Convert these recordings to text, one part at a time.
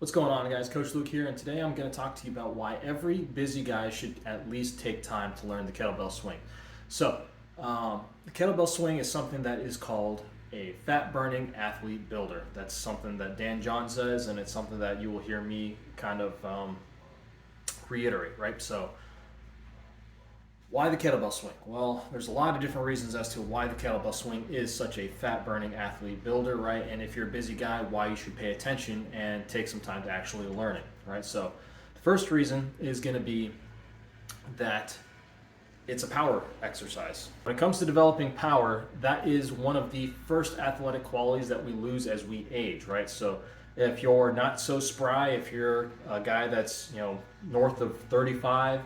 What's going on, guys? Coach Luke here, and today I'm going to talk to you about why every busy guy should at least take time to learn the kettlebell swing. The kettlebell swing is something that is called a fat-burning athlete builder. That's something that Dan John says, and it's something that you will hear me kind of reiterate, right? So, why the kettlebell swing? Well, there's a lot of different reasons as to why the kettlebell swing is such a fat-burning athlete builder, right? And if you're a busy guy, why you should pay attention and take some time to actually learn it, right? So the first reason is going to be that it's a power exercise. When it comes to developing power, that is one of the first athletic qualities that we lose as we age, right? So if you're not so spry, if you're a guy that's, north of 35,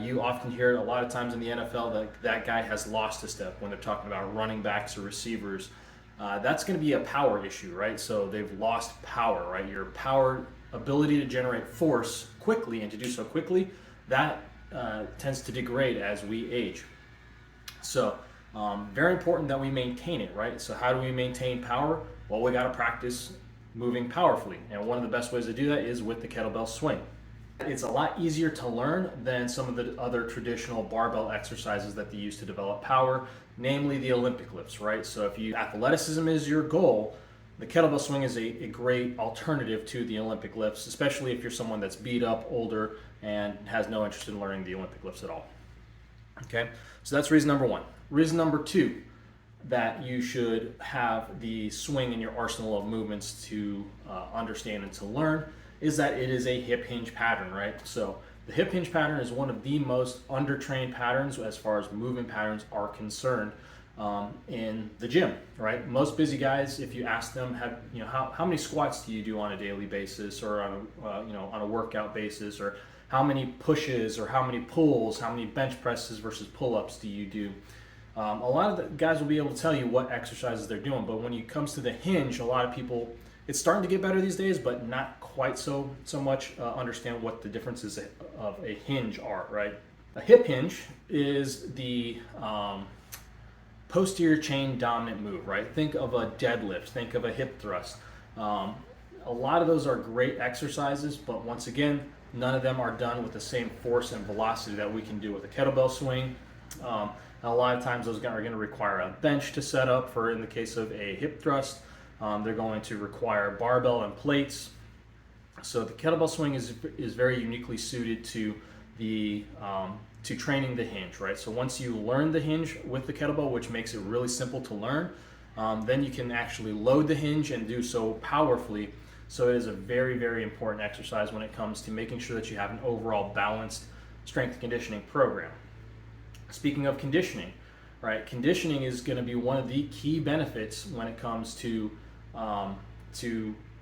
you often hear it a lot of times in the NFL that that guy has lost a step when they're talking about running backs or receivers. That's going to be a power issue, right? So they've lost power, right? Your power ability to generate force quickly and to do so quickly, that tends to degrade as we age. So very important that we maintain it, right? So how do we maintain power? Well, we got to practice moving powerfully. And one of the best ways to do that is with the kettlebell swing. It's a lot easier to learn than some of the other traditional barbell exercises that they use to develop power, namely the Olympic lifts, right? So if athleticism is your goal, the kettlebell swing is a great alternative to the Olympic lifts, especially if you're someone that's beat up, older, and has no interest in learning the Olympic lifts at all. Okay, so that's reason number one. Reason number two, that you should have the swing in your arsenal of movements to understand and to learn, is that it is a hip hinge pattern, right? So the hip hinge pattern is one of the most undertrained patterns as far as movement patterns are concerned in the gym, right? Most busy guys, if you ask them, how many squats do you do on a daily basis, or on a workout basis, or how many pushes, or how many pulls, how many bench presses versus pull-ups do you do? A lot of the guys will be able to tell you what exercises they're doing, but when it comes to the hinge, a lot of people, it's starting to get better these days, but not quite so much understand what the differences of a hinge are, right? A hip hinge is the posterior chain dominant move, right? Think of a deadlift, think of a hip thrust. A lot of those are great exercises, but once again, none of them are done with the same force and velocity that we can do with a kettlebell swing. And a lot of times those are going to require a bench to set up for, in the case of a hip thrust. They're going to require barbell and plates. So the kettlebell swing is very uniquely suited to to training the hinge, right? So once you learn the hinge with the kettlebell, which makes it really simple to learn, then you can actually load the hinge and do so powerfully. So it is a very, very important exercise when it comes to making sure that you have an overall balanced strength and conditioning program. Speaking of conditioning, right? Conditioning is going to be one of the key benefits when it comes to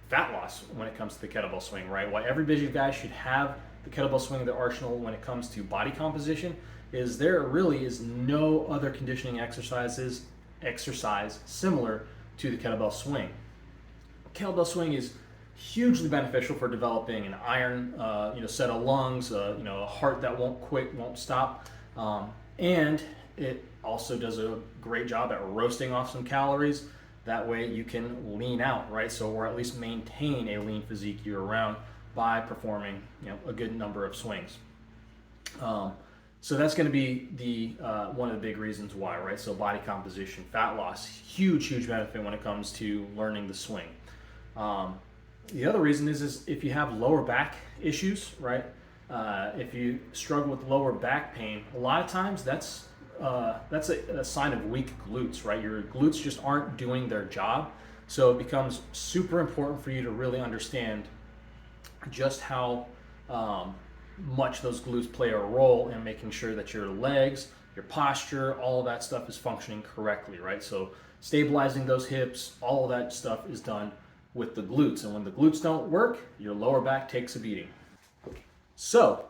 fat loss when it comes to the kettlebell swing, right? Why every busy guy should have the kettlebell swing in their arsenal when it comes to body composition is there really is no other conditioning exercise similar to the kettlebell swing. Kettlebell swing is hugely beneficial for developing an iron, set of lungs, a heart that won't quit, won't stop, and it also does a great job at roasting off some calories. That way you can lean out, right? So, or at least maintain a lean physique year round by performing, a good number of swings. So that's going to be the one of the big reasons why, right? So body composition, fat loss, huge benefit when it comes to learning the swing. The other reason is if you have lower back issues, right? If you struggle with lower back pain, a lot of times that's a sign of weak glutes, right? Your glutes just aren't doing their job. So it becomes super important for you to really understand just how much those glutes play a role in making sure that your legs, your posture, all of that stuff is functioning correctly, right? So stabilizing those hips, all of that stuff is done with the glutes. And when the glutes don't work, your lower back takes a beating. So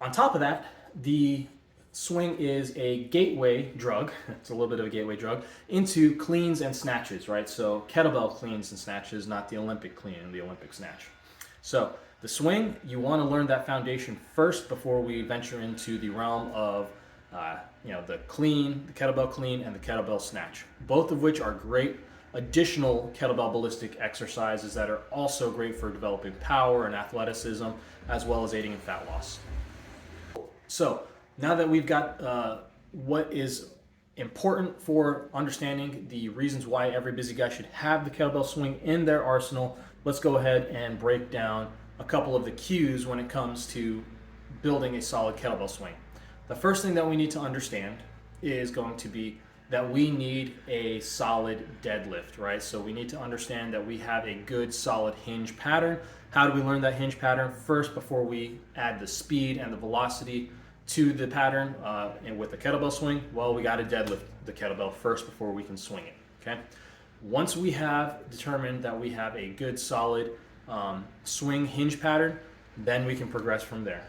on top of that, the swing is a gateway drug, it's a little bit of a gateway drug, into cleans and snatches, right? So kettlebell cleans and snatches, not the Olympic clean and the Olympic snatch. So the swing, you want to learn that foundation first before we venture into the realm of the clean, the kettlebell clean, and the kettlebell snatch, both of which are great additional kettlebell ballistic exercises that are also great for developing power and athleticism, as well as aiding in fat loss. So now that we've got what is important for understanding the reasons why every busy guy should have the kettlebell swing in their arsenal, let's go ahead and break down a couple of the cues when it comes to building a solid kettlebell swing. The first thing that we need to understand is going to be that we need a solid deadlift, right? So we need to understand that we have a good solid hinge pattern. How do we learn that hinge pattern? First, before we add the speed and the velocity to the pattern and with the kettlebell swing, well, we got to deadlift the kettlebell first before we can swing it, okay? Once we have determined that we have a good solid swing hinge pattern, then we can progress from there.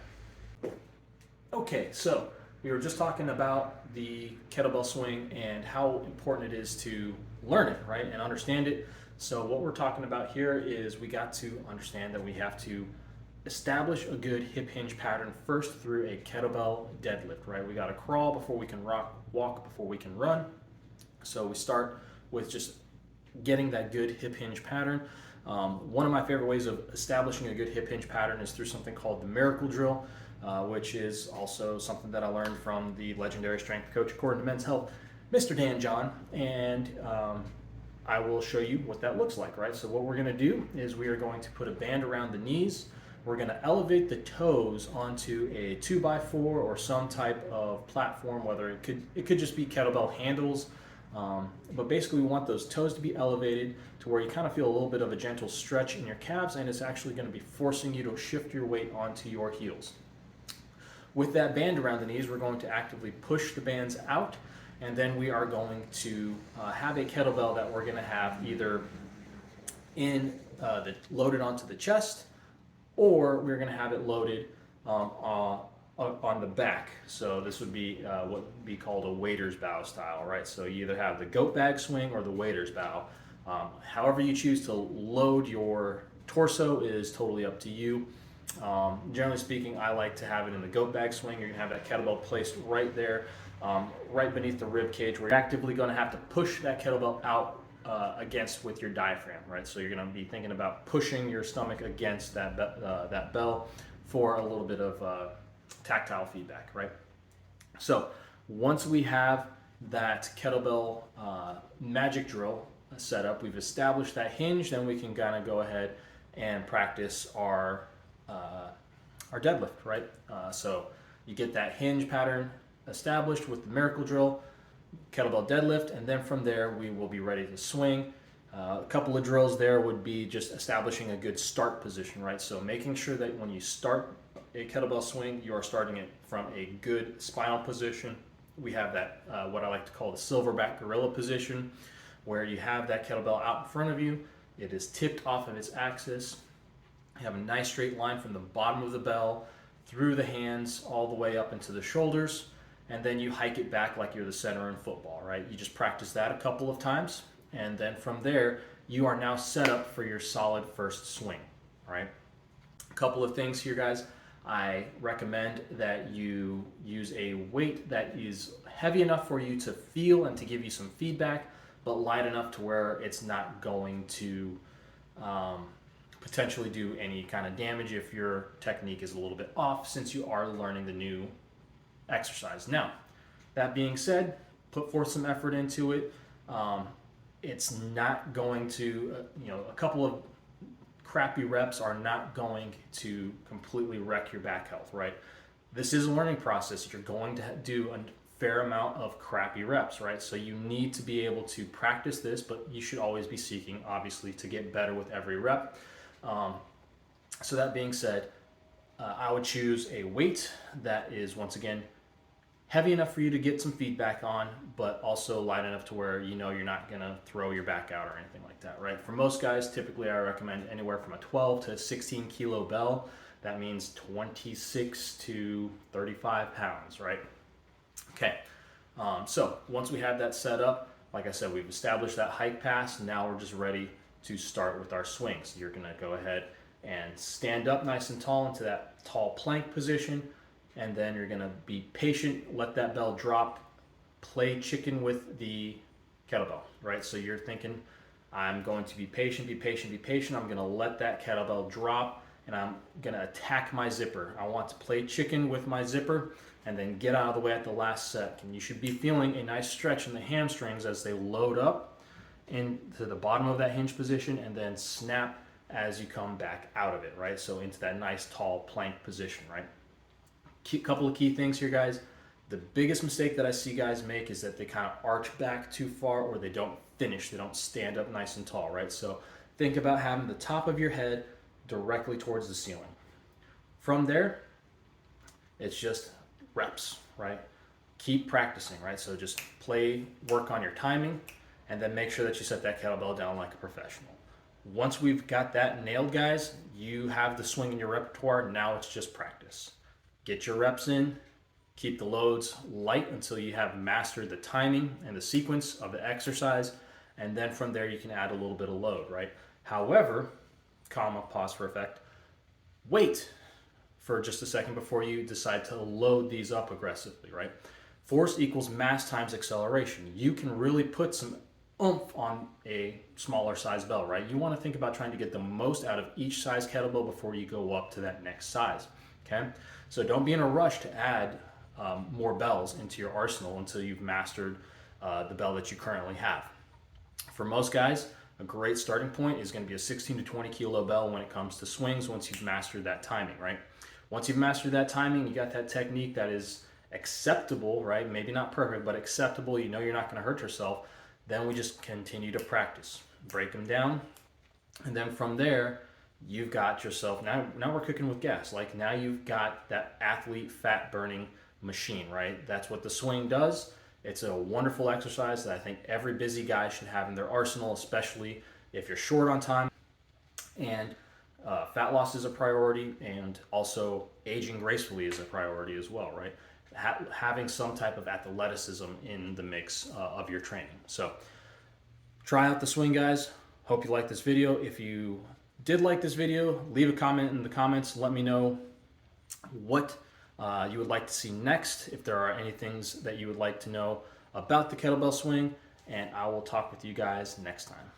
Okay, so we were just talking about the kettlebell swing and how important it is to learn it, right, and understand it. So what we're talking about here is we got to understand that we have to establish a good hip hinge pattern first through a kettlebell deadlift, right? We got to crawl before we can walk before we can run. So we start with just getting that good hip hinge pattern. One of my favorite ways of establishing a good hip hinge pattern is through something called the miracle drill, which is also something that I learned from the legendary strength coach according to Men's Health, Mr. Dan John, and I will show you what that looks like, right? So what we're gonna do is we are going to put a band around the knees. We're gonna elevate the toes onto a 2x4 or some type of platform, whether it could just be kettlebell handles, but basically we want those toes to be elevated to where you kind of feel a little bit of a gentle stretch in your calves, and it's actually gonna be forcing you to shift your weight onto your heels. With that band around the knees, we're going to actively push the bands out, and then we are going to have a kettlebell that we're going to have either loaded onto the chest, or we're going to have it loaded on the back. So this would be what would be called a waiter's bow style, right? So you either have the goat bag swing or the waiter's bow. However you choose to load your torso is totally up to you. Generally speaking, I like to have it in the goat bag swing. You're going to have that kettlebell placed right there, right beneath the rib cage, where you're actively going to have to push that kettlebell out against with your diaphragm, right? So you're going to be thinking about pushing your stomach against that bell for a little bit of tactile feedback, right? So once we have that kettlebell magic drill set up, we've established that hinge, then we can kind of go ahead and practice our deadlift, right? So you get that hinge pattern established with the miracle drill, kettlebell deadlift, and then from there we will be ready to swing. A couple of drills there would be just establishing a good start position, right? So making sure that when you start a kettlebell swing, you are starting it from a good spinal position. We have that, what I like to call the silverback gorilla position, where you have that kettlebell out in front of you. It is tipped off of its axis. You have a nice straight line from the bottom of the bell through the hands all the way up into the shoulders, and then you hike it back like you're the center in football, right? You just practice that a couple of times, and then from there you are now set up for your solid first swing, right? A couple of things here, guys. I recommend that you use a weight that is heavy enough for you to feel and to give you some feedback, but light enough to where it's not going to potentially do any kind of damage if your technique is a little bit off, since you are learning the new exercise. Now, that being said, put forth some effort into it. It's not going to, a couple of crappy reps are not going to completely wreck your back health, right? This is a learning process. You're going to do a fair amount of crappy reps, right? So you need to be able to practice this, but you should always be seeking, obviously, to get better with every rep. So that being said, I would choose a weight that is, once again, heavy enough for you to get some feedback on, but also light enough to where you're not going to throw your back out or anything like that, right? For most guys, typically I recommend anywhere from a 12 to 16 kilo bell. That means 26 to 35 pounds, right? Okay, so once we have that set up, like I said, we've established that hike pass. Now we're just ready to start with our swings. You're going to go ahead and stand up nice and tall into that tall plank position, and then you're going to be patient, let that bell drop, play chicken with the kettlebell, right? So you're thinking I'm going to be patient, be patient, be patient. I'm going to let that kettlebell drop, and I'm going to attack my zipper. I want to play chicken with my zipper and then get out of the way at the last set. And you should be feeling a nice stretch in the hamstrings as they load up into the bottom of that hinge position and then snap as you come back out of it, right? So into that nice tall plank position, right? Couple of key things here, guys. The biggest mistake that I see guys make is that they kind of arch back too far, or they don't finish. They don't stand up nice and tall, right? So think about having the top of your head directly towards the ceiling. From there, it's just reps, right? Keep practicing, right? So just work on your timing, and then make sure that you set that kettlebell down like a professional. Once we've got that nailed, guys, you have the swing in your repertoire. Now it's just practice. Get your reps in, keep the loads light until you have mastered the timing and the sequence of the exercise, and then from there you can add a little bit of load, right? However, pause for effect, wait for just a second before you decide to load these up aggressively, right? Force equals mass times acceleration. You can really put some oomph on a smaller size bell, right? You want to think about trying to get the most out of each size kettlebell before you go up to that next size, okay? So don't be in a rush to add more bells into your arsenal until you've mastered the bell that you currently have. For most guys, a great starting point is going to be a 16 to 20 kilo bell when it comes to swings once you've mastered that timing, right? Once you've mastered that timing, you got that technique that is acceptable, right? Maybe not perfect, but acceptable. You know you're not going to hurt yourself. Then we just continue to practice, break them down, and then from there, you've got yourself, now we're cooking with gas. Like now you've got that athlete fat burning machine, right? That's what the swing does. It's a wonderful exercise that I think every busy guy should have in their arsenal, especially if you're short on time. And fat loss is a priority, and also aging gracefully is a priority as well, right? Having some type of athleticism in the mix of your training. So try out the swing, guys. Hope you like this video. If you did like this video, leave a comment in the comments. Let me know what you would like to see next, if there are any things that you would like to know about the kettlebell swing, and I will talk with you guys next time.